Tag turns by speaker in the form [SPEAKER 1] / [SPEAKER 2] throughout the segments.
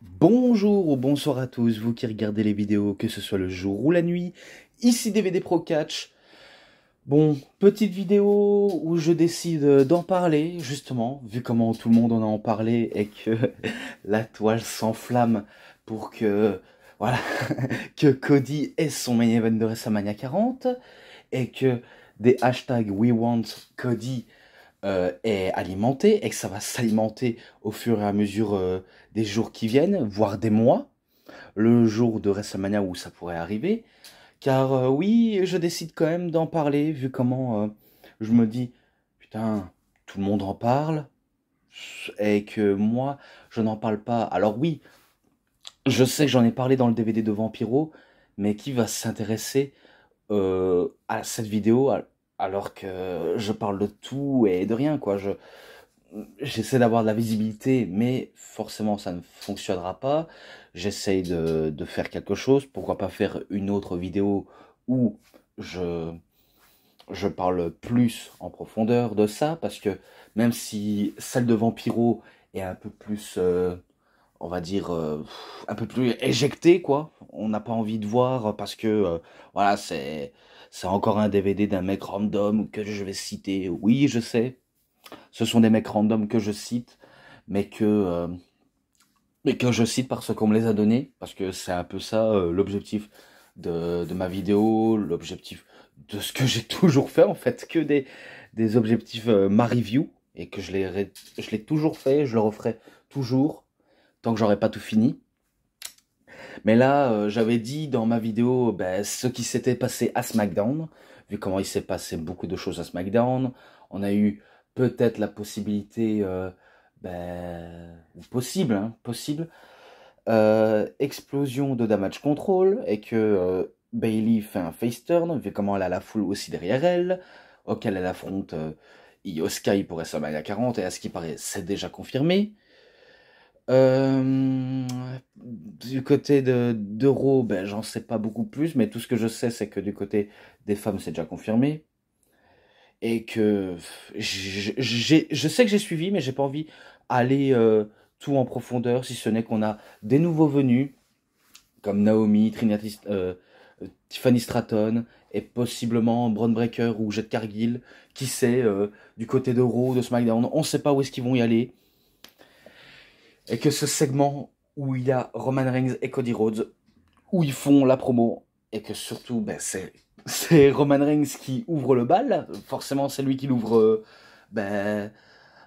[SPEAKER 1] Bonjour ou bonsoir à tous, vous qui regardez les vidéos, que ce soit le jour ou la nuit. Ici DVD Pro Catch. Bon, petite vidéo où je décide d'en parler, justement, vu comment tout le monde en a en parlé et que la toile s'enflamme pour que, voilà, que Cody ait son main event de WrestleMania 40 et que des hashtags We Want Cody est alimenté et que ça va s'alimenter au fur et à mesure des jours qui viennent, voire des mois, le jour de WrestleMania où ça pourrait arriver. Car oui, je décide quand même d'en parler, vu comment je me dis, putain, tout le monde en parle, et que moi, je n'en parle pas. Alors oui, je sais que j'en ai parlé dans le DVD de Vampiro, mais qui va s'intéresser à cette vidéo alors que je parle de tout et de rien, quoi. J'essaie d'avoir de la visibilité, mais forcément ça ne fonctionnera pas. J'essaye de faire quelque chose. Pourquoi pas faire une autre vidéo où je, je parle plus en profondeur de ça, parce que même si celle de Vampiro est un peu plus, on va dire, un peu plus éjectée, quoi. On n'a pas envie de voir parce que, voilà, c'est encore un DVD d'un mec random que je vais citer. Oui, je sais, ce sont des mecs random que je cite, mais que je cite parce qu'on me les a donnés, parce que c'est un peu ça l'objectif de ma vidéo, l'objectif de ce que j'ai toujours fait en fait, que des objectifs ma review, et que je l'ai toujours fait, je le referai toujours, tant que j'aurai pas tout fini. Mais là, j'avais dit dans ma vidéo ce qui s'était passé à SmackDown, vu comment il s'est passé beaucoup de choses à SmackDown. On a eu peut-être la possibilité, ou possible, hein, possible, explosion de damage control, et que Bayley fait un face turn, vu comment elle a la foule aussi derrière elle, auquel elle affronte Io Sky pour WrestleMania 40, et à ce qui paraît, c'est déjà confirmé. Euh, du côté de Raw, j'en sais pas beaucoup plus, mais tout ce que je sais, c'est que du côté des femmes, c'est déjà confirmé. Et que je sais que j'ai suivi, mais j'ai pas envie d'aller tout en profondeur, si ce n'est qu'on a des nouveaux venus, comme Naomi, Tiffany Stratton, et possiblement Braun Breaker ou Jet Cargill, qui sait, du côté de Raw, de SmackDown, on sait pas où est-ce qu'ils vont y aller. Et que ce segment où il y a Roman Reigns et Cody Rhodes, où ils font la promo, et que surtout, c'est Roman Reigns qui ouvre le bal. Forcément, c'est lui qui ouvre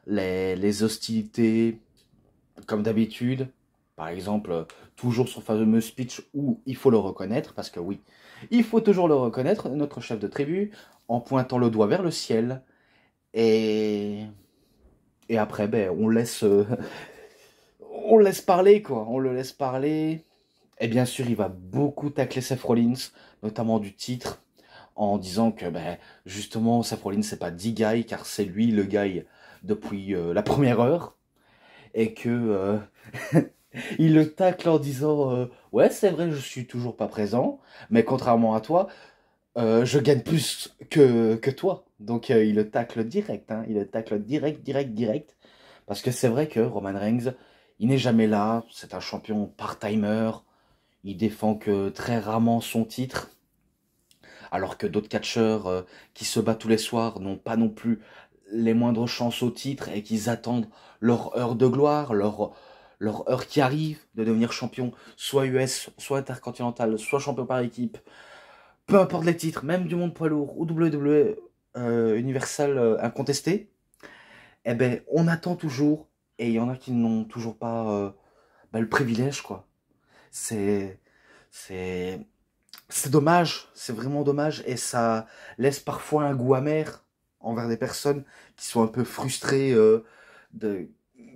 [SPEAKER 1] les hostilités, comme d'habitude. Par exemple, toujours son fameux speech où il faut le reconnaître, parce que oui, il faut toujours le reconnaître, notre chef de tribu, en pointant le doigt vers le ciel. Et, et après, on laisse parler, quoi. On le laisse parler. Et bien sûr, il va beaucoup tacler Seth Rollins, notamment du titre, en disant que justement, Seth Rollins, c'est pas D-Guy, car c'est lui le guy depuis la première heure. Et que il le tacle en disant ouais, c'est vrai, je suis toujours pas présent, mais contrairement à toi, je gagne plus que toi. Donc il le tacle direct, hein, il le tacle direct. Parce que c'est vrai que Roman Reigns, il n'est jamais là, c'est un champion part-timer, il défend que très rarement son titre, alors que d'autres catcheurs qui se battent tous les soirs n'ont pas non plus les moindres chances au titre, et qu'ils attendent leur heure de gloire, leur heure qui arrive de devenir champion, soit US, soit intercontinental, soit champion par équipe, peu importe les titres, même du monde poids lourd ou WWE Universal incontesté. Eh ben on attend toujours, et il y en a qui n'ont toujours pas le privilège, quoi. C'est c'est c'est dommage, c'est vraiment dommage, et ça laisse parfois un goût amer envers des personnes qui sont un peu frustrées, de,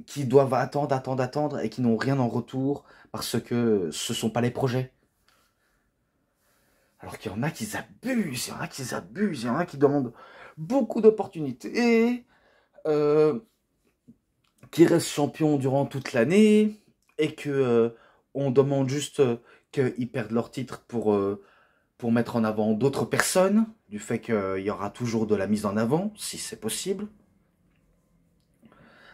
[SPEAKER 1] qui doivent attendre, et qui n'ont rien en retour parce que ce sont pas les projets. Alors qu'il y en a qui abusent, il y en a qui demandent beaucoup d'opportunités, euh, qui restent champions durant toute l'année, et que on demande juste qu'ils perdent leur titre pour mettre en avant d'autres personnes, du fait qu'il y aura toujours de la mise en avant, si c'est possible.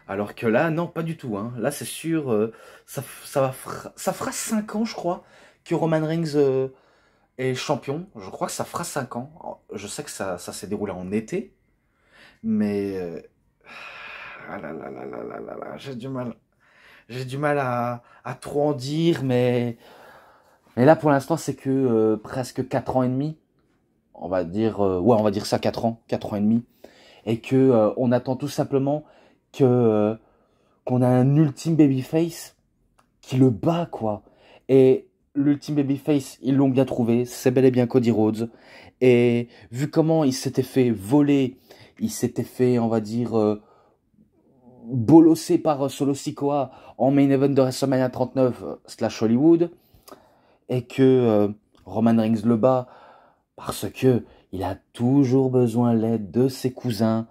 [SPEAKER 1] Alors que là, non, pas du tout, hein. Là, c'est sûr, ça fera 5 ans, je crois, que Roman Reigns est champion. Je crois que ça fera 5 ans. Je sais que ça s'est déroulé en été, mais ah là là là là là là là, j'ai du mal à trop en dire, mais là, pour l'instant, c'est que presque 4 ans et demi. On va dire, ouais, on va dire ça 4 ans et demi. Et que on attend tout simplement que qu'on a un ultime babyface qui le bat, quoi. Et l'ultime babyface, ils l'ont bien trouvé, c'est bel et bien Cody Rhodes. Et vu comment il s'était fait voler, il s'était fait, on va dire, bolossé par Solo Sikoa en main event de WrestleMania 39 slash Hollywood, et que Roman Reigns le bat parce que il a toujours besoin de l'aide de ses cousins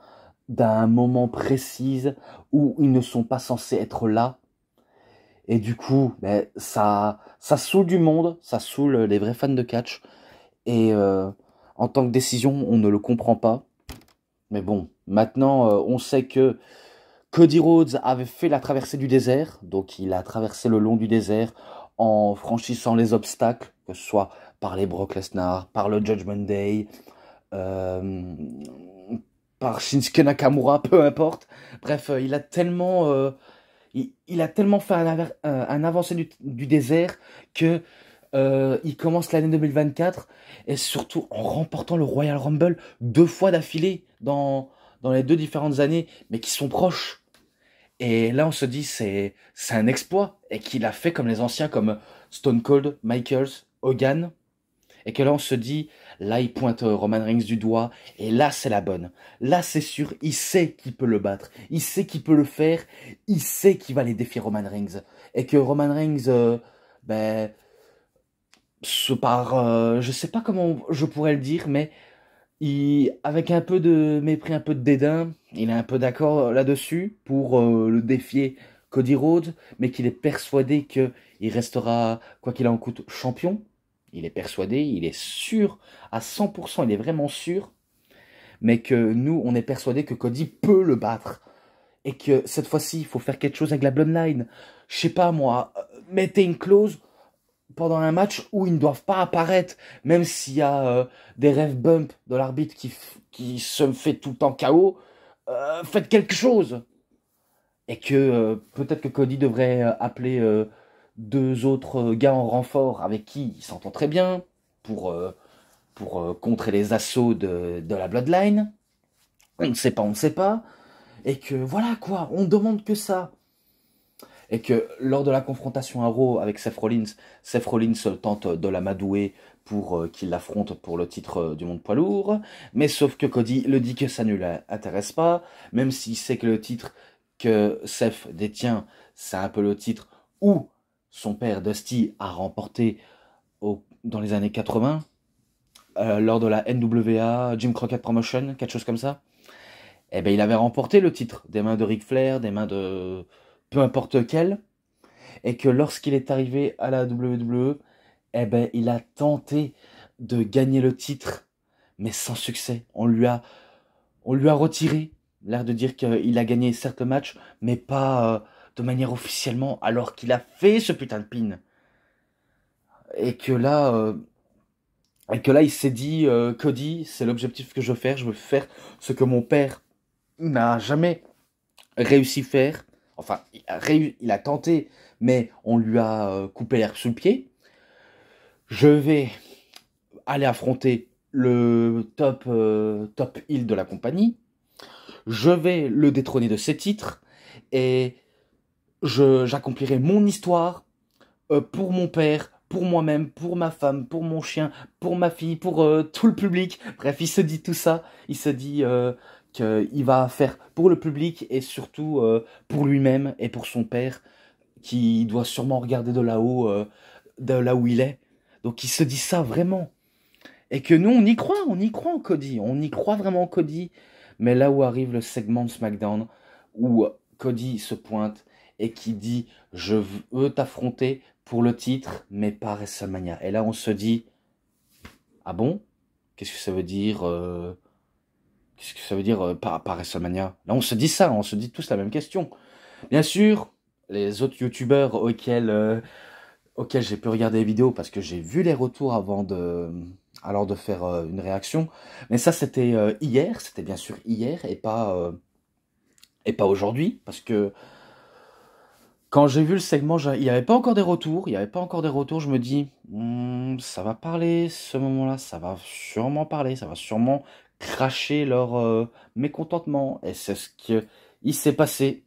[SPEAKER 1] d'un moment précis où ils ne sont pas censés être là. Et du coup, ben, ça saoule du monde, ça saoule les vrais fans de catch. Et en tant que décision, on ne le comprend pas. Mais bon, maintenant, on sait que Cody Rhodes avait fait la traversée du désert. Donc, il a traversé le long du désert en franchissant les obstacles, que ce soit par les Brock Lesnar, par le Judgment Day, euh, par Shinsuke Nakamura, peu importe. Bref, il a tellement fait un avancé du désert que il commence l'année 2024 et surtout en remportant le Royal Rumble 2 fois d'affilée dans les 2 différentes années, mais qui sont proches. Et là, on se dit c'est un exploit et qu'il a fait comme les anciens, comme Stone Cold, Michaels, Hogan. Et que là, on se dit, là, il pointe Roman Reigns du doigt, et là, c'est la bonne. Là, c'est sûr, il sait qu'il peut le battre, il sait qu'il peut le faire, il sait qu'il va aller défier Roman Reigns. Et que Roman Reigns, ben, je sais pas comment je pourrais le dire, mais avec un peu de mépris, un peu de dédain, il est un peu d'accord là-dessus pour le défier Cody Rhodes, mais qu'il est persuadé qu'il restera, quoi qu'il en coûte, champion. Il est persuadé, il est sûr, à 100%, il est vraiment sûr, mais que nous, on est persuadé que Cody peut le battre. Et que cette fois-ci, il faut faire quelque chose avec la Bloodline. Je sais pas moi, mettez une clause pendant un match où ils ne doivent pas apparaître, même s'il y a des rêves bump de l'arbitre qui se fait tout le temps KO, faites quelque chose. Et que peut-être que Cody devrait appeler 2 autres gars en renfort avec qui il s'entend très bien pour contrer les assauts de la Bloodline. On ne sait pas, on ne sait pas. Et que voilà quoi, on demande que ça. Et que lors de la confrontation à Raw avec Seth Rollins tente de l'amadouer pour qu'il l'affronte pour le titre du monde poids lourd, mais sauf que Cody le dit que ça ne l'intéresse pas, même s'il sait que le titre que Seth détient, c'est un peu le titre où son père Dusty a remporté dans les années 80, lors de la NWA, Jim Crockett Promotion, quelque chose comme ça. Eh ben, il avait remporté le titre des mains de Ric Flair, des mains de peu importe quel, et que lorsqu'il est arrivé à la WWE, eh ben, il a tenté de gagner le titre, mais sans succès. On lui a retiré l'air de dire qu'il a gagné certes le match, mais pas de manière officiellement, alors qu'il a fait ce putain de pin. Et que là, il s'est dit, Cody, c'est l'objectif que je veux faire. Je veux faire ce que mon père n'a jamais réussi à faire. Enfin, il a tenté, mais on lui a coupé l'herbe sous le pied. Je vais aller affronter le top heel de la compagnie. Je vais le détrôner de ses titres et j'accomplirai mon histoire pour mon père, pour moi-même, pour ma femme, pour mon chien, pour ma fille, pour tout le public. Bref, il se dit tout ça. Il se dit qu'il va faire pour le public et surtout pour lui-même et pour son père qui doit sûrement regarder de là où il est. Donc il se dit ça vraiment. Et que nous, on y croit en Cody, on y croit vraiment en Cody. Mais là où arrive le segment de SmackDown, où Cody se pointe et qui dit « Je veux t'affronter pour le titre, mais pas à WrestleMania ». Et là, on se dit « Ah bon? Qu'est-ce que ça veut dire Qu'est-ce que ça veut dire pas WrestleMania ?» Là, on se dit ça, on se dit tous la même question. Bien sûr, les autres youtubeurs auxquels j'ai pu regarder les vidéos parce que j'ai vu les retours alors de faire une réaction. Mais ça, c'était hier, c'était bien sûr hier et pas aujourd'hui. Parce que quand j'ai vu le segment, il n'y avait pas encore des retours. Il n'y avait pas encore des retours. Je me dis, ça va parler ce moment-là, ça va sûrement parler, ça va sûrement cracher leur mécontentement. Et c'est ce qui s'est passé.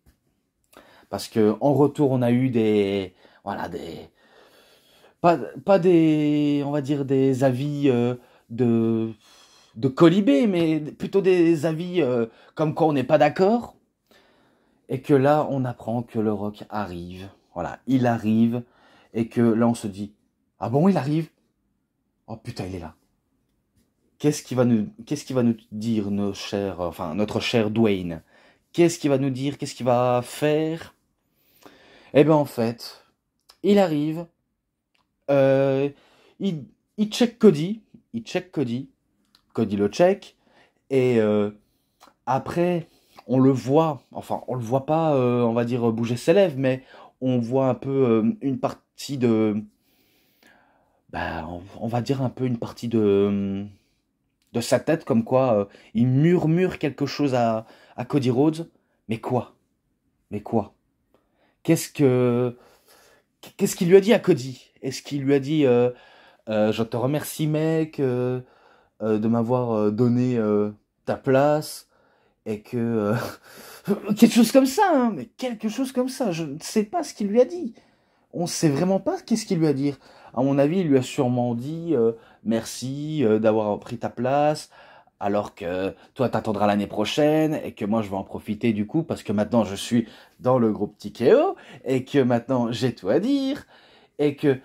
[SPEAKER 1] Parce que en retour, on a eu voilà, pas des, on va dire des avis de, de colibé, mais plutôt des avis comme quoi on n'est pas d'accord. Et que là, on apprend que le rock arrive. Voilà, il arrive. Et que là, on se dit, ah bon, il arrive? Oh putain, il est là. Qu'est-ce qu'il va nous dire, notre cher Dwayne? Qu'est-ce qu'il va nous dire? Qu'est-ce qu'il va faire? Eh ben, en fait, il arrive. Euh, il, il check Cody. Il check Cody. Cody le check. Et après, on le voit. Enfin, on le voit pas, on va dire, bouger ses lèvres, mais on voit un peu une partie de. Bah, on va dire un peu une partie de sa tête, comme quoi il murmure quelque chose à Cody Rhodes. Mais quoi? Mais quoi? Qu'est-ce que. Qu'est-ce qu'il lui a dit à Cody? Est-ce qu'il lui a dit je te remercie, mec, de m'avoir donné ta place et que quelque chose comme ça, hein, mais quelque chose comme ça. Je ne sais pas ce qu'il lui a dit. On ne sait vraiment pas qu'est-ce qu'il lui a dit. À mon avis, il lui a sûrement dit merci d'avoir pris ta place, alors que toi t'attendras l'année prochaine et que moi je vais en profiter du coup parce que maintenant je suis dans le groupe TKO et que maintenant j'ai tout à dire et que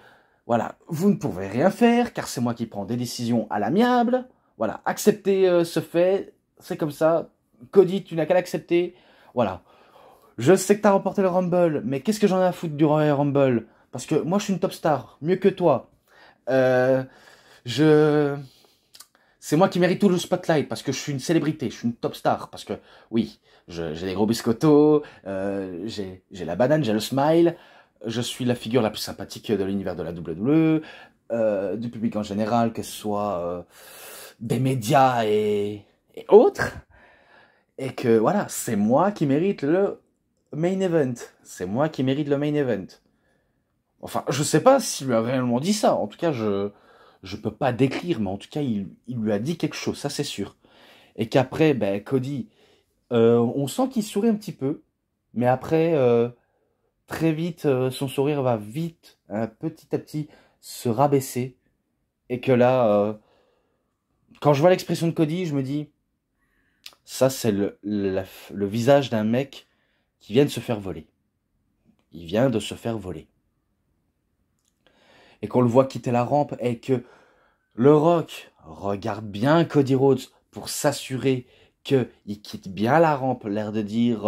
[SPEAKER 1] voilà, vous ne pouvez rien faire car c'est moi qui prends des décisions à l'amiable. Voilà, acceptez ce fait, c'est comme ça. Cody, tu n'as qu'à l'accepter. Voilà. Je sais que t'as remporté le Rumble, mais qu'est-ce que j'en ai à foutre du Royal Rumble? Parce que moi je suis une top star, mieux que toi. Euh, je... C'est moi qui mérite tout le spotlight parce que je suis une célébrité, je suis une top star. Parce que oui, j'ai des gros biscottos, j'ai la banane, j'ai le smile, je suis la figure la plus sympathique de l'univers de la WWE, du public en général, que ce soit des médias et autres. Et que voilà, c'est moi qui mérite le main event. C'est moi qui mérite le main event. Enfin, je sais pas s'il lui a réellement dit ça. En tout cas, je peux pas décrire, mais en tout cas, il lui a dit quelque chose, ça c'est sûr. Et qu'après, ben, Cody, on sent qu'il sourit un petit peu, mais après, très vite, son sourire va vite, hein, petit à petit, se rabaisser. Et que là, quand je vois l'expression de Cody, je me dis, ça c'est le visage d'un mec qui vient de se faire voler. Il vient de se faire voler. Et qu'on le voit quitter la rampe et que le Rock regarde bien Cody Rhodes pour s'assurer qu'il quitte bien la rampe, l'air de dire,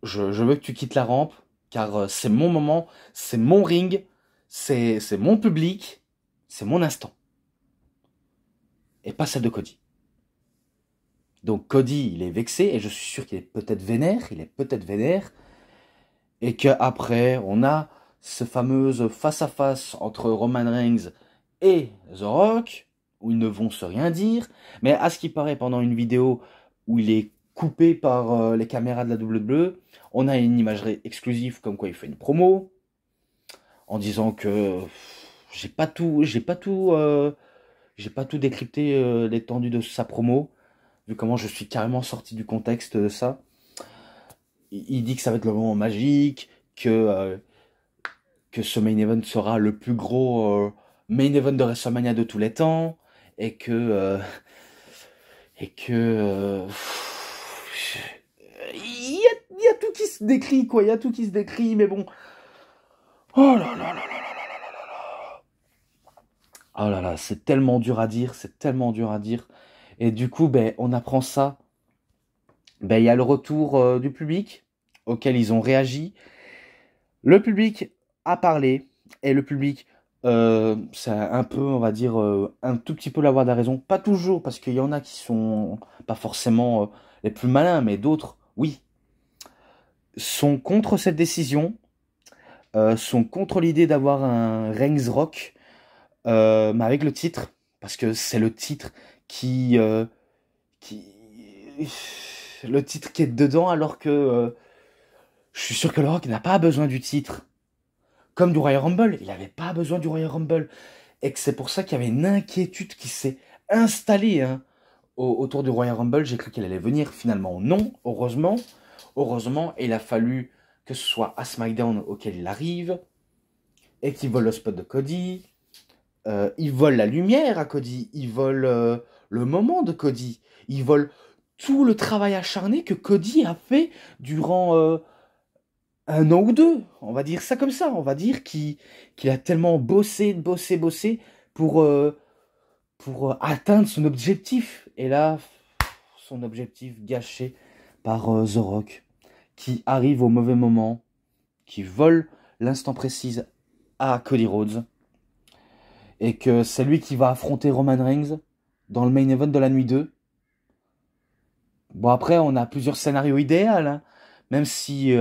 [SPEAKER 1] je veux que tu quittes la rampe, car c'est mon moment, c'est mon ring, c'est mon public, c'est mon instant. Et pas celle de Cody. Donc Cody, il est vexé, et je suis sûr qu'il est peut-être vénère, et qu'après, on a ce fameux face-à-face entre Roman Reigns et The Rock, où ils ne vont se rien dire, mais à ce qui paraît, pendant une vidéo où il est coupé par les caméras de la WWE, on a une imagerie exclusive comme quoi il fait une promo, en disant que j'ai pas tout décrypté l'étendue de sa promo, vu comment je suis carrément sorti du contexte de ça. Il dit que ça va être le moment magique, que ce main event sera le plus gros main event de WrestleMania de tous les temps, et il y a tout qui se décrit, quoi, il y a tout qui se décrit, mais bon. Oh là là là là là là là là là. Oh là là, c'est tellement dur à dire, c'est tellement dur à dire. Et du coup, ben, on apprend ça. Ben, il y a le retour du public auquel ils ont réagi. Le public a parlé et le public, c'est un peu, on va dire, un tout petit peu la voix de la raison. Pas toujours, parce qu'il y en a qui sont pas forcément les plus malins, mais d'autres, oui. sont contre cette décision, sont contre l'idée d'avoir un Reigns Rock, mais avec le titre, parce que c'est le titre qui, le titre qui est dedans, alors que je suis sûr que le Rock n'a pas besoin du titre. Comme du Royal Rumble, il n'avait pas besoin du Royal Rumble. Et que c'est pour ça qu'il y avait une inquiétude qui s'est installée hein, autour du Royal Rumble. J'ai cru qu'elle allait venir. Finalement, non. Heureusement. Heureusement, il a fallu que ce soit à SmackDown auquel il arrive. Et qu'il vole le spot de Cody. Il vole la lumière à Cody. Il vole le moment de Cody. Il vole tout le travail acharné que Cody a fait durant... un an ou deux, on va dire ça comme ça, on va dire qu'il a tellement bossé pour atteindre son objectif. Et là, son objectif gâché par The Rock, qui arrive au mauvais moment, qui vole l'instant précis à Cody Rhodes, et que c'est lui qui va affronter Roman Reigns dans le main event de la nuit 2. Bon après, on a plusieurs scénarios idéaux, hein, même si...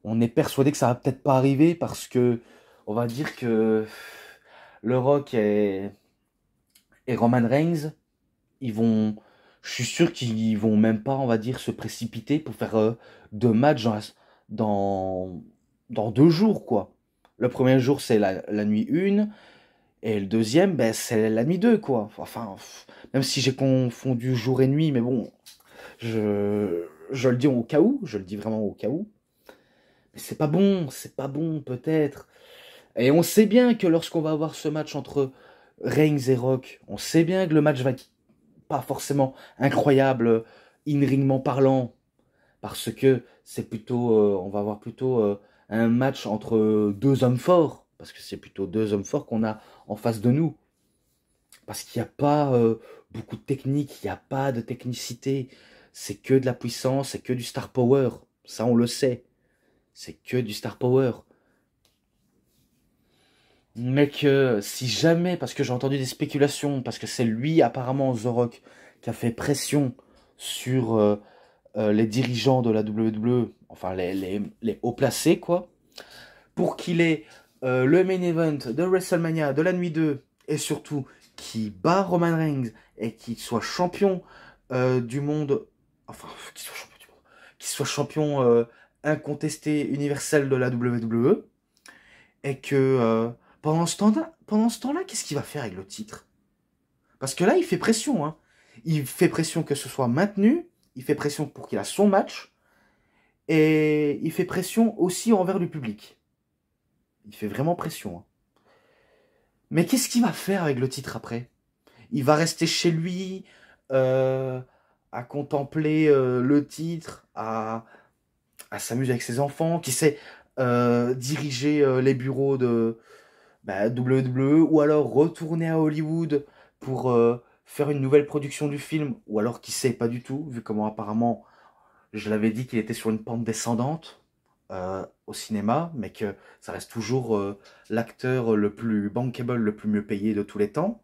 [SPEAKER 1] on est persuadé que ça va peut-être pas arriver parce que on va dire que le Rock et Roman Reigns, je suis sûr qu'ils vont même pas, on va dire, se précipiter pour faire deux matchs dans 2 jours, quoi. Le premier jour, c'est la nuit 1, et le deuxième, ben, c'est la nuit 2, quoi. Enfin, même si j'ai confondu jour et nuit, mais bon, je le dis au cas où, je le dis vraiment au cas où. Mais c'est pas bon peut-être. Et on sait bien que lorsqu'on va avoir ce match entre Reigns et Rock, on sait bien que le match va être pas forcément incroyable, in-ringment parlant, parce que c'est plutôt, on va avoir plutôt un match entre deux hommes forts, parce que c'est plutôt deux hommes forts qu'on a en face de nous. Parce qu'il n'y a pas beaucoup de technique, il n'y a pas de technicité, c'est que de la puissance, c'est que du star power, ça on le sait. C'est que du star power. Mais que si jamais, parce que j'ai entendu des spéculations, parce que c'est lui apparemment The Rock qui a fait pression sur les dirigeants de la WWE, enfin les hauts placés quoi, pour qu'il ait le main event de WrestleMania de la nuit 2 et surtout qu'il bat Roman Reigns et qu'il soit champion du monde, enfin qu'il soit champion du monde, qu'il soit champion incontesté universel de la WWE, et que pendant ce temps-là, qu'est-ce qu'il va faire avec le titre? Parce que là, il fait pression. Hein. Il fait pression que ce soit maintenu, il fait pression pour qu'il a son match, et il fait pression aussi envers le public. Il fait vraiment pression. Hein. Mais qu'est-ce qu'il va faire avec le titre après? Il va rester chez lui, à contempler le titre, à s'amuser avec ses enfants, qui sait diriger les bureaux de WWE, ou alors retourner à Hollywood pour faire une nouvelle production du film, ou alors qui sait pas du tout, vu comment apparemment je l'avais dit qu'il était sur une pente descendante au cinéma, mais que ça reste toujours l'acteur le plus bankable, le plus mieux payé de tous les temps.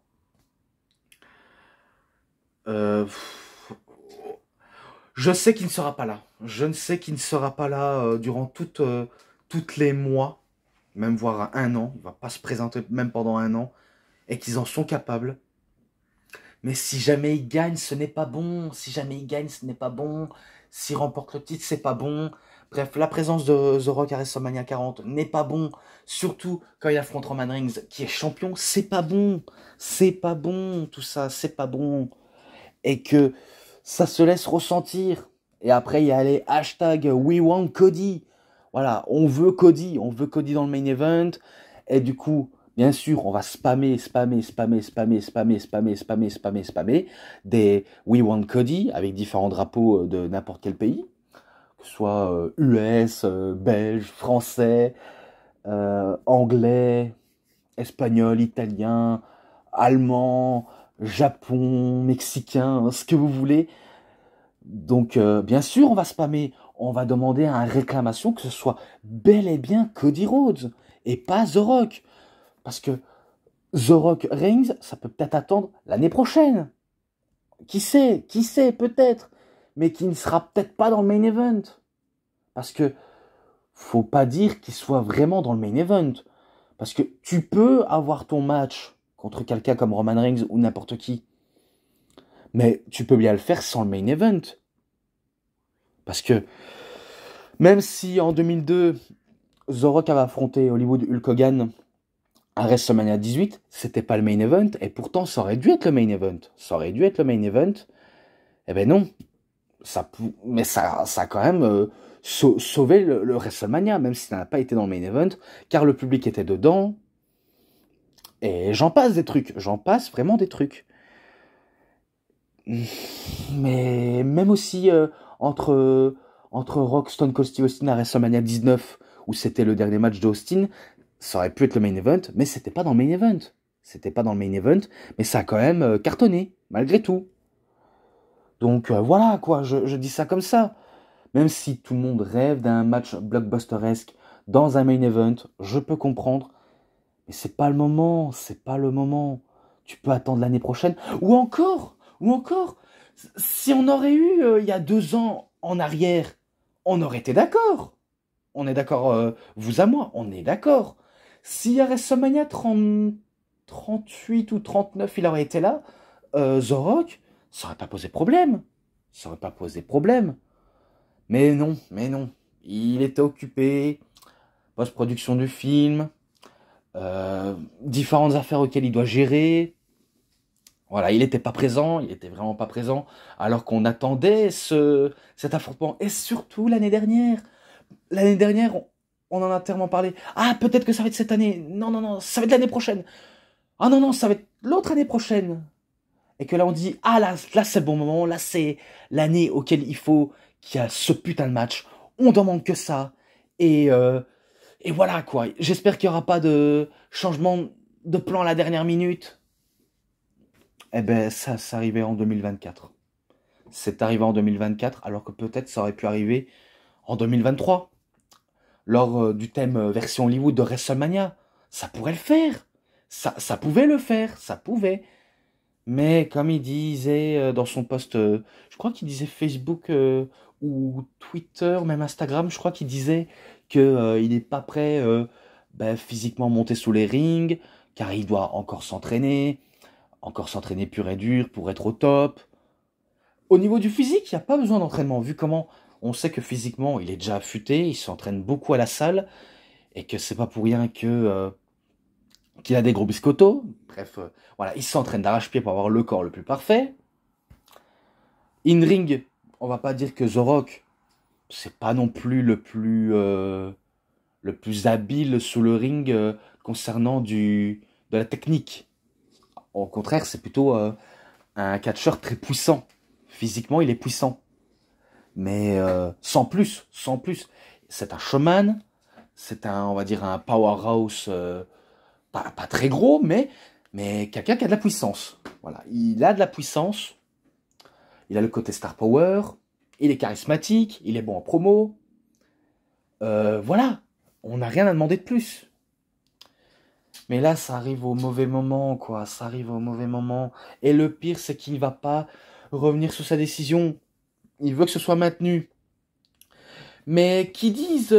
[SPEAKER 1] Je sais qu'il ne sera pas là. Je ne sais qu'il ne sera pas là durant toutes les mois, même voire un an. Il ne va pas se présenter même pendant un an. Et qu'ils en sont capables. Mais si jamais il gagne, ce n'est pas bon. Si jamais il gagne, ce n'est pas bon. S'il remporte le titre, c'est pas bon. Bref, la présence de The Rock à WrestleMania 40 n'est pas bon. Surtout quand il affronte Roman Reigns, qui est champion, c'est pas bon. C'est pas bon, tout ça, c'est pas bon. Et que ça se laisse ressentir. Et après, il y a les hashtags We Want Cody. Voilà, on veut Cody dans le main event. Et du coup, bien sûr, on va spammer des We Want Cody avec différents drapeaux de n'importe quel pays. Que ce soit US, belge, français, anglais, espagnol, italien, allemand, Japon, mexicain, ce que vous voulez. Donc, bien sûr, on va spammer, on va demander à une réclamation que ce soit bel et bien Cody Rhodes et pas The Rock. Parce que The Rock Reigns, ça peut peut-être attendre l'année prochaine. Qui sait, peut-être, mais qui ne sera peut-être pas dans le main event. Parce que faut pas dire qu'il soit vraiment dans le main event. Parce que tu peux avoir ton match contre quelqu'un comme Roman Reigns ou n'importe qui. Mais tu peux bien le faire sans le main event. Parce que même si en 2002, The Rock avait affronté Hollywood Hulk Hogan à WrestleMania 18, c'était pas le main event. Et pourtant, ça aurait dû être le main event. Ça aurait dû être le main event. Eh ben non. Mais ça a quand même sauvé le WrestleMania, même si ça n'a pas été dans le main event, car le public était dedans. Et j'en passe des trucs. J'en passe vraiment des trucs. Mais même aussi entre Rock, Stone Cold Steve Austin à WrestleMania 19, où c'était le dernier match d'Austin, ça aurait pu être le main event, mais c'était pas dans le main event. C'était pas dans le main event, mais ça a quand même cartonné, malgré tout. Donc voilà, quoi, je dis ça comme ça. Même si tout le monde rêve d'un match blockbusteresque dans un main event, je peux comprendre. Mais c'est pas le moment, c'est pas le moment. Tu peux attendre l'année prochaine. Ou encore, si on aurait eu il y a 2 ans en arrière, on aurait été d'accord. On est d'accord, vous à moi, on est d'accord. Si à WrestleMania 38 ou 39, il aurait été là, The Rock, ça aurait pas posé problème. Ça aurait pas posé problème. Mais non. Il était occupé, post-production du film, différentes affaires auxquelles il doit gérer. Voilà, il n'était pas présent, il était vraiment pas présent, alors qu'on attendait cet affrontement. Et surtout l'année dernière. L'année dernière, on en a tellement parlé. Ah, peut-être que ça va être cette année. Non, ça va être l'année prochaine. Ah non, ça va être l'autre année prochaine. Et que là, on dit, ah là c'est le bon moment, là, c'est l'année auquel il faut qu'il y a ce putain de match. On n'en manque que ça. Et voilà, quoi. J'espère qu'il n'y aura pas de changement de plan à la dernière minute. Eh ben, ça arrivait en 2024. C'est arrivé en 2024, alors que peut-être ça aurait pu arriver en 2023. Lors du thème version Hollywood de WrestleMania. Ça pourrait le faire. Ça pouvait le faire, ça pouvait. Mais comme il disait dans son post, je crois qu'il disait Facebook ou Twitter, même Instagram, je crois qu'il disait qu'il n'est pas prêt physiquement monter sous les rings, car il doit encore s'entraîner pur et dur pour être au top. Au niveau du physique, il n'y a pas besoin d'entraînement, vu comment on sait que physiquement il est déjà affûté, il s'entraîne beaucoup à la salle, et que c'est pas pour rien qu'il a des gros biscottos. Bref, voilà, il s'entraîne d'arrache-pied pour avoir le corps le plus parfait. In-ring, on va pas dire que The Rock, c'est pas non plus le plus habile sous le ring concernant de la technique. Au contraire, c'est plutôt un catcheur très puissant. Physiquement, il est puissant. Mais sans plus. C'est un showman, on va dire, un powerhouse, pas très gros, mais quelqu'un qui a de la puissance. Voilà, il a de la puissance, il a le côté star power, il est charismatique, il est bon en promo. Voilà, on n'a rien à demander de plus. Mais là, ça arrive au mauvais moment, quoi. Ça arrive au mauvais moment. Et le pire, c'est qu'il ne va pas revenir sur sa décision. Il veut que ce soit maintenu. Mais qui disent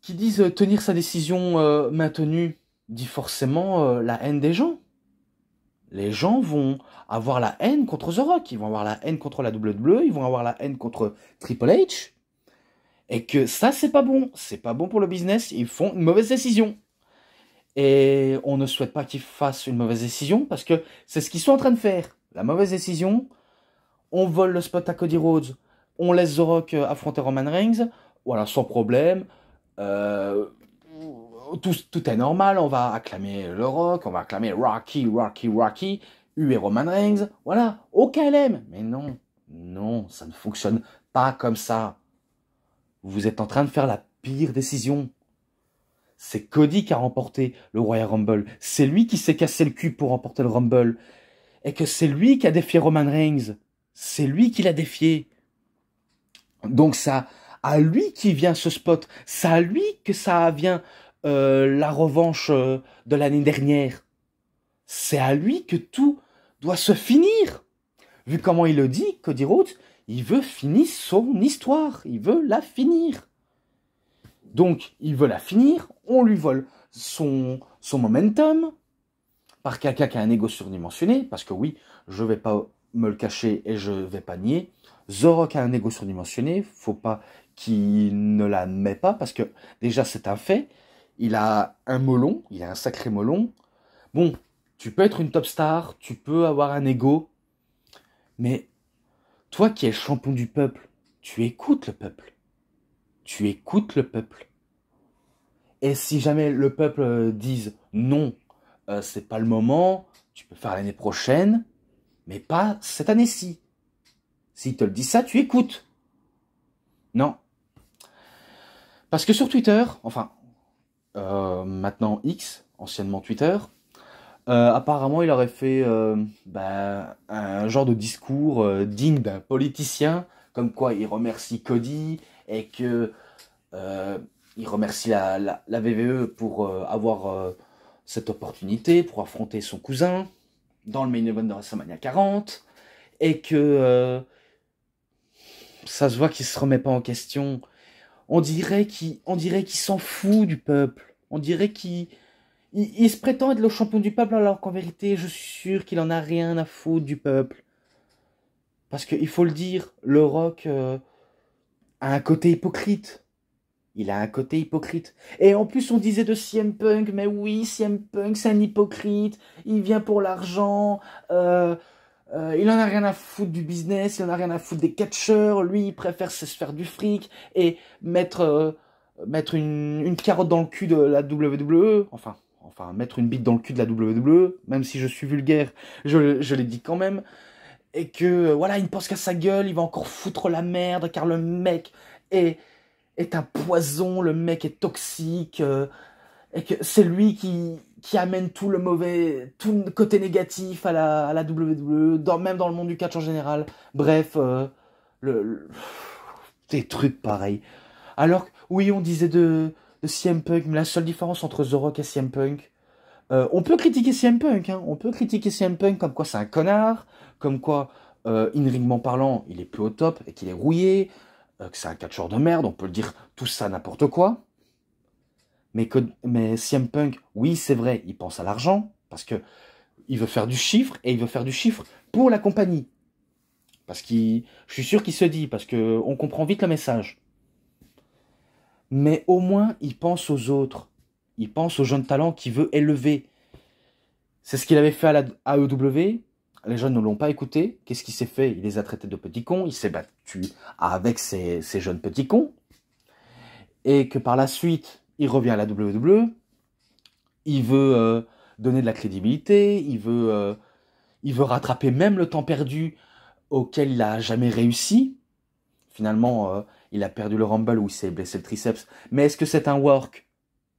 [SPEAKER 1] tenir sa décision maintenue, dit forcément la haine des gens. Les gens vont avoir la haine contre The Rock, ils vont avoir la haine contre la WWE, ils vont avoir la haine contre Triple H. Et que ça, c'est pas bon. C'est pas bon pour le business, ils font une mauvaise décision. Et on ne souhaite pas qu'ils fassent une mauvaise décision, parce que c'est ce qu'ils sont en train de faire. La mauvaise décision, on vole le spot à Cody Rhodes, on laisse The Rock affronter Roman Reigns, voilà, sans problème. Tout est normal, on va acclamer le Rock, on va acclamer Rocky, et Roman Reigns, voilà, aucun LM. Mais non, ça ne fonctionne pas comme ça. Vous êtes en train de faire la pire décision. C'est Cody qui a remporté le Royal Rumble. C'est lui qui s'est cassé le cul pour remporter le Rumble. Et que c'est lui qui a défié Roman Reigns. C'est lui qui l'a défié. Donc ça, à lui qui vient ce spot. C'est à lui que ça vient la revanche de l'année dernière. C'est à lui que tout doit se finir. Vu comment il le dit, Cody Rhodes, il veut finir son histoire, il veut la finir. Donc, il veut la finir, on lui vole son momentum, par quelqu'un qui a un ego surdimensionné, parce que oui, je vais pas me le cacher et je vais pas nier, The Rock a un ego surdimensionné, faut pas qu'il ne l'admet pas, parce que déjà c'est un fait, il a un melon, il a un sacré melon. Bon, tu peux être une top star, tu peux avoir un ego, mais toi qui es le champion du peuple, tu écoutes le peuple. Tu écoutes le peuple. Et si jamais le peuple dise non, c'est pas le moment, tu peux faire l'année prochaine, mais pas cette année-ci. S'il te le dit ça, tu écoutes. Non. Parce que sur Twitter, enfin, maintenant X, anciennement Twitter, apparemment il aurait fait un genre de discours digne d'un politicien, comme quoi il remercie Cody et que il remercie la WWE pour avoir cette opportunité, pour affronter son cousin dans le main event de WrestleMania 40, et que ça se voit qu'il se remet pas en question. On dirait qu'il s'en fout du peuple. On dirait qu'il se prétend être le champion du peuple, alors qu'en vérité, je suis sûr qu'il en a rien à foutre du peuple. Parce qu'il faut le dire, le Rock a un côté hypocrite. Il a un côté hypocrite. Et en plus, on disait de CM Punk, mais oui, CM Punk, c'est un hypocrite. Il vient pour l'argent. Il en a rien à foutre du business. Il en a rien à foutre des catcheurs. Lui, il préfère se faire du fric et mettre une carotte dans le cul de la WWE. Enfin, mettre une bite dans le cul de la WWE. Même si je suis vulgaire, je l'ai dit quand même. Et que, voilà, il ne pense qu'à sa gueule. Il va encore foutre la merde, car le mec est un poison, le mec est toxique, et que c'est lui qui amène tout le mauvais, tout le côté négatif à la WWE, même dans le monde du catch en général. Bref, des trucs pareils. Alors, oui, on disait de CM Punk, mais la seule différence entre The Rock et CM Punk, on peut critiquer CM Punk, hein, on peut critiquer CM Punk comme quoi c'est un connard, comme quoi, in-ringment parlant, il est plus au top et qu'il est rouillé, que c'est un catcheur de merde, on peut le dire tout ça n'importe quoi. Mais CM Punk, oui, c'est vrai, il pense à l'argent, parce que il veut faire du chiffre, et il veut faire du chiffre pour la compagnie. Parce je suis sûr qu'il se dit, parce qu'on comprend vite le message. Mais au moins, il pense aux autres. Il pense aux jeunes talents qu'il veut élever. C'est ce qu'il avait fait à la AEW. Les jeunes ne l'ont pas écouté. Qu'est-ce qu'il s'est fait? Il les a traités de petits cons. Il s'est battu avec ces jeunes petits cons. Et que par la suite, il revient à la WWE. Il veut donner de la crédibilité. Il veut rattraper même le temps perdu auquel il n'a jamais réussi. Finalement, il a perdu le Rumble où il s'est blessé le triceps. Mais est-ce que c'est un work?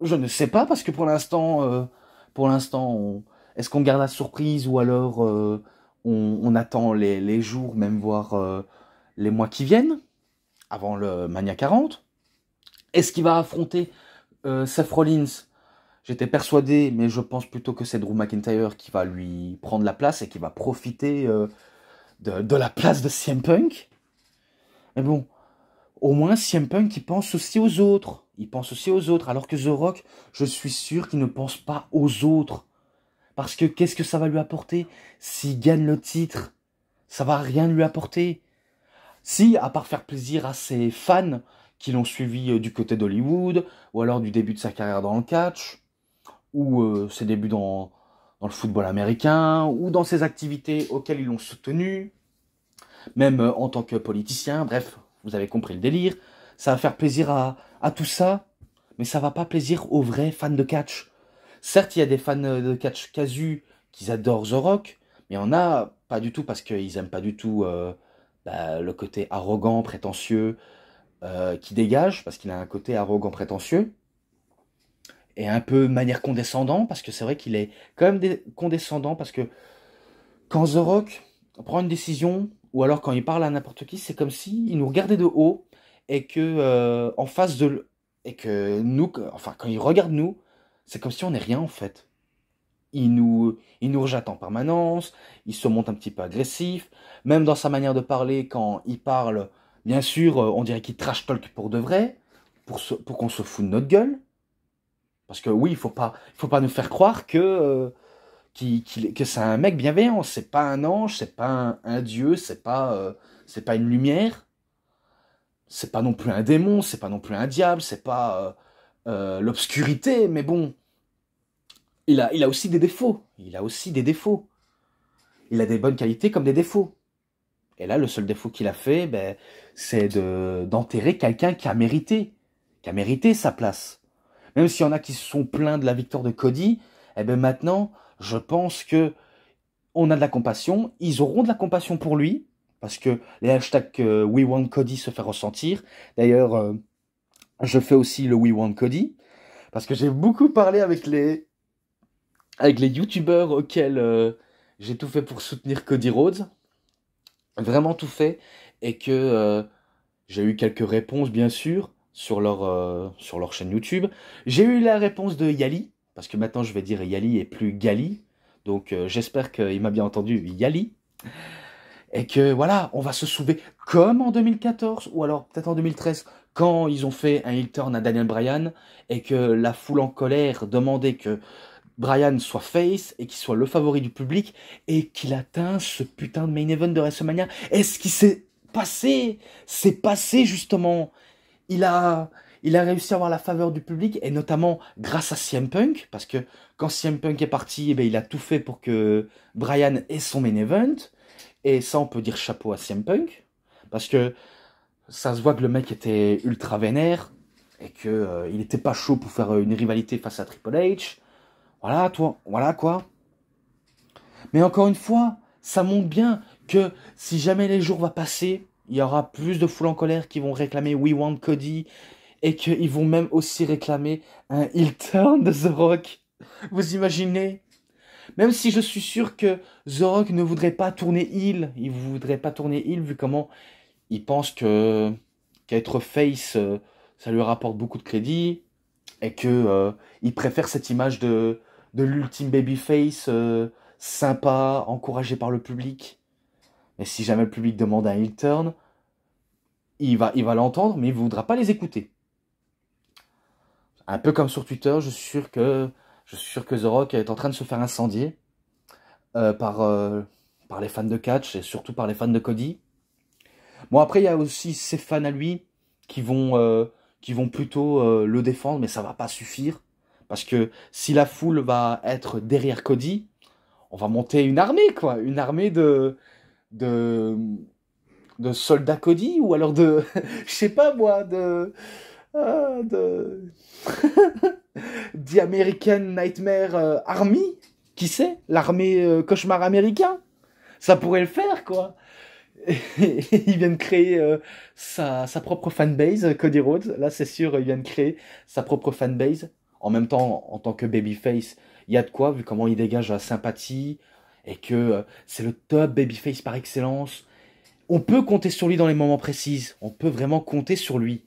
[SPEAKER 1] Je ne sais pas, parce que pour l'instant, est-ce qu'on garde la surprise ou alors on attend les jours, même voire les mois qui viennent, avant le Mania 40? Est-ce qu'il va affronter Seth Rollins? J'étais persuadé, mais je pense plutôt que c'est Drew McIntyre qui va lui prendre la place et qui va profiter de la place de CM Punk. Mais bon, au moins CM Punk, il pense aussi aux autres. Il pense aussi aux autres, alors que The Rock, je suis sûr qu'il ne pense pas aux autres. Parce que qu'est-ce que ça va lui apporter s'il gagne le titre? Ça va rien lui apporter. Si, à part faire plaisir à ses fans qui l'ont suivi du côté d'Hollywood, ou alors du début de sa carrière dans le catch, ou ses débuts dans le football américain, ou dans ses activités auxquelles ils l'ont soutenu, même en tant que politicien, bref, vous avez compris le délire. Ça va faire plaisir à tout ça, mais ça va pas plaisir aux vrais fans de catch. Certes, il y a des fans de catch casu qui adorent The Rock, mais il y en a pas du tout parce qu'ils aiment pas du tout le côté arrogant, prétentieux qui dégage, parce qu'il a un côté arrogant, prétentieux, et un peu manière condescendant, parce que c'est vrai qu'il est quand même condescendant, parce que quand The Rock prend une décision, ou alors quand il parle à n'importe qui, c'est comme si il nous regardait de haut, et que en face de... Et que nous, enfin quand il regarde nous, c'est comme si on n'est rien en fait. il nous rejette en permanence, il se montre un petit peu agressif, même dans sa manière de parler, quand il parle, bien sûr, on dirait qu'il trash talk pour de vrai, pour qu'on se fout de notre gueule. Parce que oui, il faut pas nous faire croire que c'est un mec bienveillant. C'est pas un ange, c'est pas un dieu, c'est pas une lumière, c'est pas non plus un démon, c'est pas non plus un diable, c'est pas l'obscurité, mais bon, il a aussi des défauts. Il a aussi des défauts. Il a des bonnes qualités comme des défauts. Et là, le seul défaut qu'il a fait, ben, c'est d'enterrer quelqu'un qui a mérité sa place. Même s'il y en a qui se sont plaints de la victoire de Cody, eh ben maintenant, je pense que on a de la compassion. Ils auront de la compassion pour lui, parce que les hashtags We Want Cody se fait ressentir. D'ailleurs, je fais aussi le We Want Cody, parce que j'ai beaucoup parlé avec les youtubeurs auxquels j'ai tout fait pour soutenir Cody Rhodes, vraiment tout fait, et que j'ai eu quelques réponses bien sûr sur leur chaîne YouTube. J'ai eu la réponse de Yali, parce que maintenant je vais dire Yali et plus Gali, donc j'espère qu'il m'a bien entendu, Yali, et que voilà, on va se soulever comme en 2014, ou alors peut-être en 2013, quand ils ont fait un heel turn à Daniel Bryan, et que la foule en colère demandait que Bryan soit face et qu'il soit le favori du public et qu'il atteint ce putain de main event de WrestleMania. Et ce qui s'est passé, c'est passé justement. Il a, il a réussi à avoir la faveur du public et notamment grâce à CM Punk, parce que quand CM Punk est parti, eh ben, il a tout fait pour que Bryan ait son main event. Et ça, on peut dire chapeau à CM Punk, parce que ça se voit que le mec était ultra vénère et que il n'était pas chaud pour faire une rivalité face à Triple H. Voilà, toi, voilà quoi. Mais encore une fois, ça montre bien que si jamais les jours vont passer, il y aura plus de foules en colère qui vont réclamer We Want Cody et qu'ils vont même aussi réclamer un heel turn de The Rock. Vous imaginez? Même si je suis sûr que The Rock ne voudrait pas tourner heel, il voudrait pas tourner heel vu comment il pense que qu'être face, ça lui rapporte beaucoup de crédit et que il préfère cette image de l'ultime babyface sympa, encouragé par le public. Et si jamais le public demande un heel turn, il va l'entendre, mais il ne voudra pas les écouter. Un peu comme sur Twitter, je suis sûr que The Rock est en train de se faire incendier par les fans de catch et surtout par les fans de Cody. Bon, après, il y a aussi ses fans à lui qui vont plutôt le défendre, mais ça va pas suffire. Parce que si la foule va être derrière Cody, on va monter une armée, quoi. Une armée de, de soldats Cody, ou alors de, je sais pas moi, de The American Nightmare Army. Qui sait? L'armée cauchemar américain. Ça pourrait le faire, quoi. Il vient de créer sa propre fanbase, Cody Rhodes. Là, c'est sûr, il vient de créer sa propre fanbase. En même temps, en tant que babyface, il y a de quoi, vu comment il dégage la sympathie et que c'est le top babyface par excellence. On peut compter sur lui dans les moments précis. On peut vraiment compter sur lui.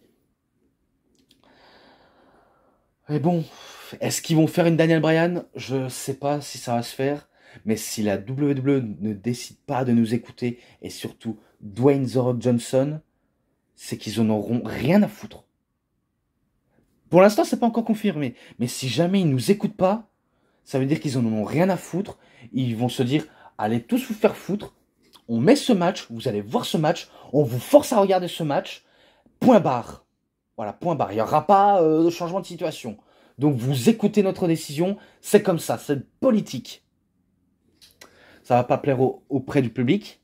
[SPEAKER 1] Mais bon, est-ce qu'ils vont faire une Daniel Bryan? Je sais pas si ça va se faire. Mais si la WWE ne décide pas de nous écouter, et surtout Dwayne The Rock Johnson, c'est qu'ils en auront rien à foutre. Pour l'instant, c'est pas encore confirmé. Mais si jamais ils nous écoutent pas, ça veut dire qu'ils en ont rien à foutre. Ils vont se dire, allez tous vous faire foutre. On met ce match, vous allez voir ce match. On vous force à regarder ce match. Point barre. Voilà, point barre. Il n'y aura pas de changement de situation. Donc vous écoutez notre décision. C'est comme ça, c'est politique. Ça va pas plaire auprès du public.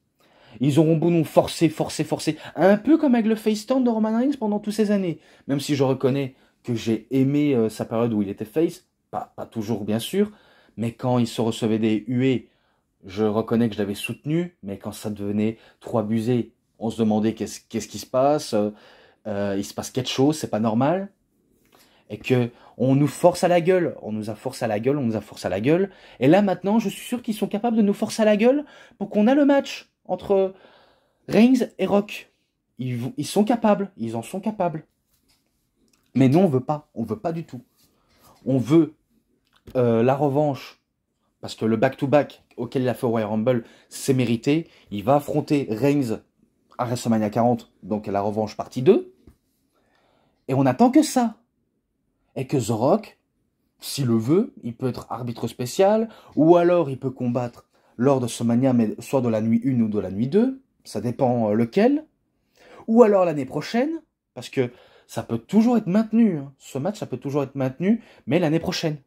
[SPEAKER 1] Ils auront beau nous forcer, forcer, forcer. Un peu comme avec le face turn de Roman Reigns pendant toutes ces années. Même si je reconnais que j'ai aimé sa période où il était face. Pas toujours, bien sûr. Mais quand il se recevait des huées, je reconnais que je l'avais soutenu. Mais quand ça devenait trop abusé, on se demandait qu'est-ce qui se passe. Il se passe quelque chose, c'est pas normal. Et que on nous force à la gueule. On nous a forcé à la gueule, on nous a forcé à la gueule. Et là, maintenant, je suis sûr qu'ils sont capables de nous forcer à la gueule pour qu'on a le match entre Reigns et Rock. Ils sont capables, ils en sont capables. Mais nous, on veut pas du tout. On veut la revanche parce que le back-to-back auquel il a fait au Royal Rumble, c'est mérité. Il va affronter Reigns à WrestleMania 40, donc la revanche partie 2. Et on attend que ça. Et que The Rock, s'il le veut, il peut être arbitre spécial, ou alors il peut combattre lors de ce Mania, mais soit de la nuit 1 ou de la nuit 2, ça dépend lequel, ou alors l'année prochaine, parce que ça peut toujours être maintenu, hein. Ce match, ça peut toujours être maintenu, mais l'année prochaine.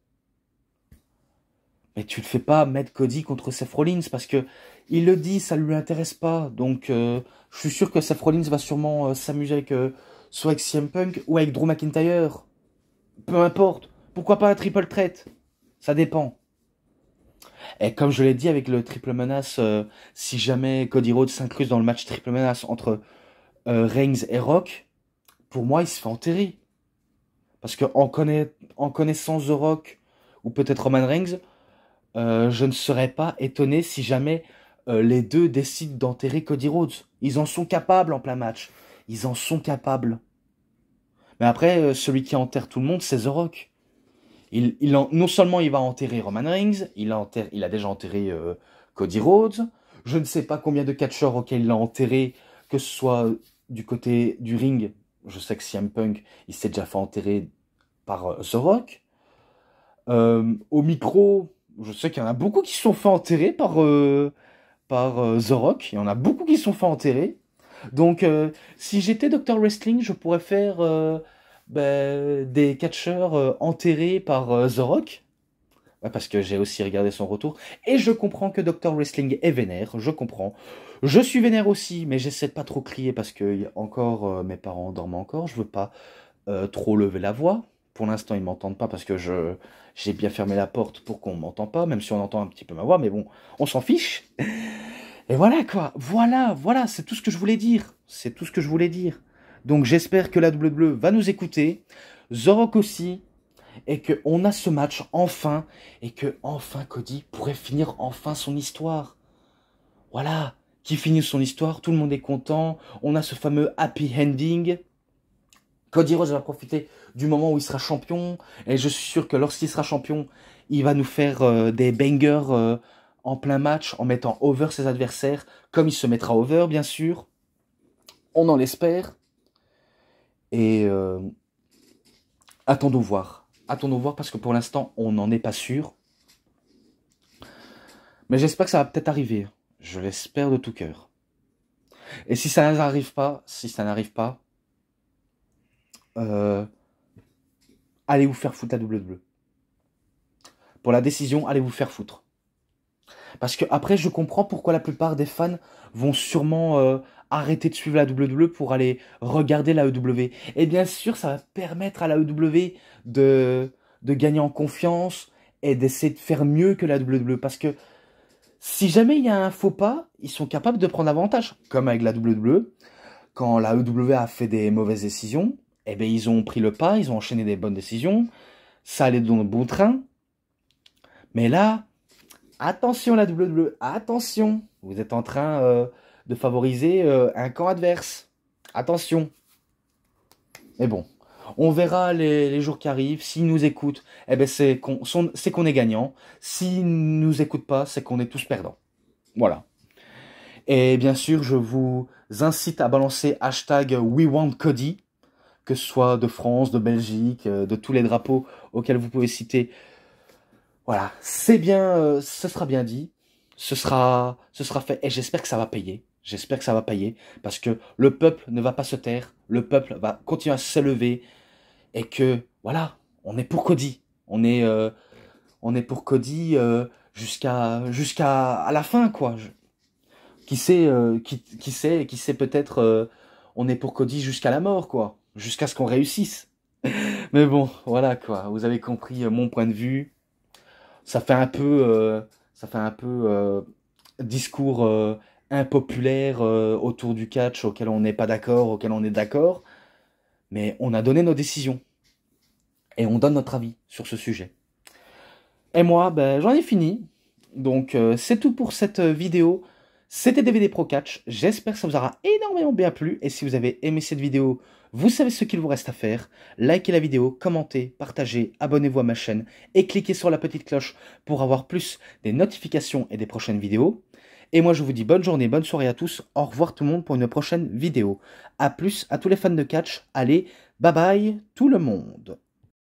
[SPEAKER 1] Mais tu ne fais pas mettre Cody contre Seth Rollins, parce que il le dit, ça ne lui intéresse pas, donc je suis sûr que Seth Rollins va sûrement s'amuser avec, soit avec CM Punk, ou avec Drew McIntyre. Peu importe. Pourquoi pas un triple threat? Ça dépend. Et comme je l'ai dit avec le triple menace, si jamais Cody Rhodes s'incruse dans le match triple menace entre Reigns et Rock, pour moi, il se fait enterrer. Parce que en connaissant The Rock, ou peut-être Roman Reigns, je ne serais pas étonné si jamais les deux décident d'enterrer Cody Rhodes. Ils en sont capables en plein match. Ils en sont capables. Mais après, celui qui enterre tout le monde, c'est The Rock. Non seulement il va enterrer Roman Reigns, il a déjà enterré Cody Rhodes. Je ne sais pas combien de catcheurs auxquels il a enterré, que ce soit du côté du ring. Je sais que CM Punk, il s'est déjà fait enterrer par The Rock. Au micro, je sais qu'il y en a beaucoup qui se sont fait enterrer par The Rock. Il y en a beaucoup qui se sont fait enterrer. Donc, si j'étais Dr. Wrestling, je pourrais faire des catcheurs enterrés par The Rock. Ouais, parce que j'ai aussi regardé son retour. Et je comprends que Dr. Wrestling est vénère. Je comprends. Je suis vénère aussi, mais j'essaie de pas trop crier parce que encore mes parents dorment encore. Je veux pas trop lever la voix. Pour l'instant, ils m'entendent pas parce que j'ai bien fermé la porte pour qu'on m'entende pas, même si on entend un petit peu ma voix. Mais bon, on s'en fiche. Et voilà quoi, voilà, c'est tout ce que je voulais dire. C'est tout ce que je voulais dire. Donc j'espère que la WWE va nous écouter, The Rock aussi, et qu'on a ce match enfin, et que enfin Cody pourrait finir enfin son histoire. Voilà, qui finit son histoire, tout le monde est content, on a ce fameux happy ending. Cody Rhodes va profiter du moment où il sera champion, et je suis sûr que lorsqu'il sera champion, il va nous faire des bangers en plein match, en mettant over ses adversaires, comme il se mettra over, bien sûr. On en l'espère. Et attendons voir. Attendons voir, parce que pour l'instant, on n'en est pas sûr. Mais j'espère que ça va peut-être arriver. Je l'espère de tout cœur. Et si ça n'arrive pas, allez vous faire foutre la WWE. Pour la décision, allez vous faire foutre. Parce que après, je comprends pourquoi la plupart des fans vont sûrement arrêter de suivre la WWE pour aller regarder la EW. Et bien sûr, ça va permettre à la EW de gagner en confiance et d'essayer de faire mieux que la WWE. Parce que si jamais il y a un faux pas, ils sont capables de prendre avantage. Comme avec la WWE, quand la EW a fait des mauvaises décisions, eh bien, ils ont pris le pas, ils ont enchaîné des bonnes décisions, ça allait dans le bon train. Mais là, attention la WWE, attention, vous êtes en train de favoriser un camp adverse. Attention. Mais bon, on verra les jours qui arrivent. S'ils nous écoutent, eh ben c'est qu'on est gagnant. S'ils ne nous écoutent pas, c'est qu'on est tous perdants. Voilà. Et bien sûr, je vous incite à balancer hashtag WeWantCody, que ce soit de France, de Belgique, de tous les drapeaux auxquels vous pouvez citer. Voilà, c'est bien, ce sera bien dit, ce sera fait, et j'espère que ça va payer. J'espère que ça va payer, parce que le peuple ne va pas se taire, le peuple va continuer à s'élever, et que, voilà, on est pour Cody. On est pour Cody jusqu'à à la fin, quoi. Qui sait, qui sait peut-être, on est pour Cody jusqu'à la mort, quoi. Jusqu'à ce qu'on réussisse. Mais bon, voilà, quoi. Vous avez compris mon point de vue. Ça fait un peu discours impopulaire autour du catch auquel on n'est pas d'accord, auquel on est d'accord. Mais on a donné nos décisions. Et on donne notre avis sur ce sujet. Et moi, ben, j'en ai fini. Donc, c'est tout pour cette vidéo. C'était DVD Pro Catch, j'espère que ça vous aura énormément bien plu, et si vous avez aimé cette vidéo, vous savez ce qu'il vous reste à faire. Likez la vidéo, commentez, partagez, abonnez-vous à ma chaîne, et cliquez sur la petite cloche pour avoir plus des notifications et des prochaines vidéos. Et moi je vous dis bonne journée, bonne soirée à tous, au revoir tout le monde pour une prochaine vidéo. A plus à tous les fans de catch, allez, bye bye tout le monde.